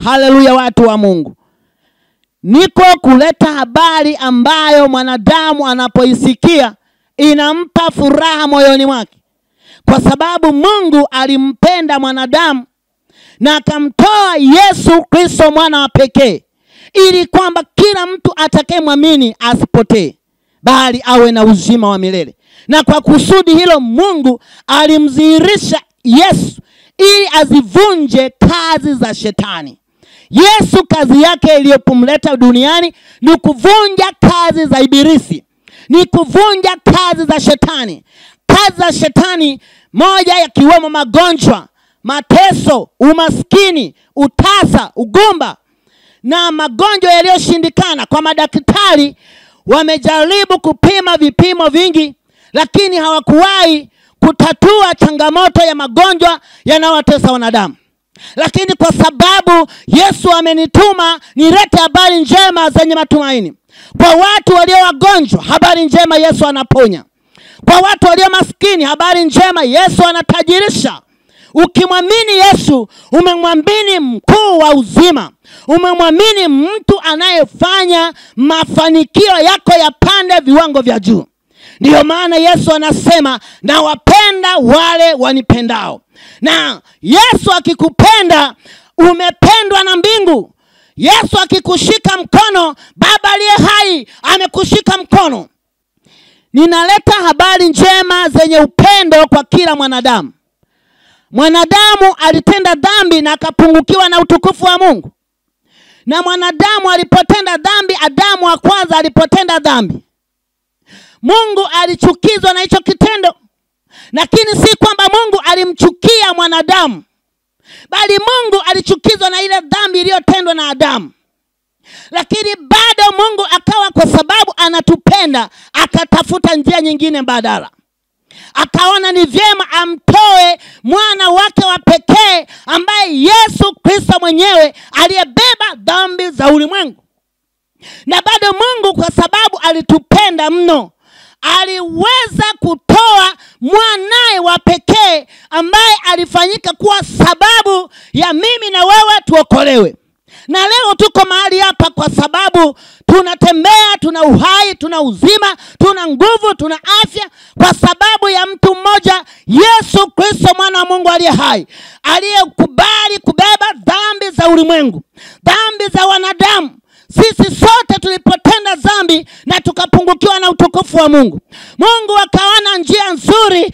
Haleluya, watu wa Mungu. Niko kuleta habari ambayo mwanadamu anapoisikia inampa furaha moyoni mwake. Kwa sababu Mungu alimpenda mwanadamu na akamtoa Yesu Kristo mwana wa pekee, ili kwamba kila mtu atakayemwamini asipotee, bali awe na uzima wa milele. Na kwa kusudi hilo Mungu alimdhihirisha Yesu ili azivunje kazi za shetani. Yesu kazi yake iliyopomleta duniani ni kuvunja kazi za ibilisi, ni kuvunja kazi za shetani. Kazi za shetani moja yakiwemo magonjwa, mateso, umaskini, utasa, ugumba na magonjwa yaliyoshindikana. Kwa madaktari wamejaribu kupima vipimo vingi, lakini hawakuwahi kutatua changamoto ya magonjwa yanayowatesa wanadamu. Lakini kwa sababu Yesu amenituma nilete habari njema zenye matumaini. Kwa watu walio wagonjwa, habari njema, Yesu anaponya. Kwa watu walio maskini, habari njema, Yesu anatajirisha. Ukimwamini Yesu, umemwamini mkuu wa uzima. Umemwamini mtu anayefanya mafanikio yako yapande viwango vya juu. Ndiyo maana Yesu anasema, na wapenda wale wanipendao. Na Yesu akikupenda, umependwa na mbingu. Yesu akikushika mkono, Baba aliye hai amekushika mkono. Ninaleta habari njema zenye upendo kwa kila mwanadamu. Mwanadamu alitenda dhambi na akapungukiwa na utukufu wa Mungu. Na mwanadamu alipotenda dhambi, Adamu wa kwanza alipotenda dhambi, Mungu alichukizwa na hicho kitendo. Lakini si kwamba Mungu alimchukia mwanadamu, bali Mungu alichukizwa na ile dhambi iliyotendwa na Adamu. Lakini bado Mungu akawa, kwa sababu anatupenda, akatafuta njia nyingine mbadala. Akaona ni vyema amtoe mwana wake wa pekee, ambaye Yesu Kristo mwenyewe aliyebeba dhambi za ulimwengu. Na bado Mungu, kwa sababu alitupenda mno, aliweza kutoa mwanae wa pekee, ambaye alifanyika kuwa sababu ya mimi na wewe tuokolewe. Na leo tuko mahali hapa kwa sababu tunatembea, tuna uhai, tuna uzima, tuna nguvu, tuna afya, kwa sababu ya mtu mmoja, Yesu Kristo mwana wa Mungu aliye hai, aliyekubali kubeba dhambi za ulimwengu, dhambi za wanadamu. Sisi sote tulipotenda dhambi na tukapungukiwa na utukufu wa Mungu. Mungu akaona njia nzuri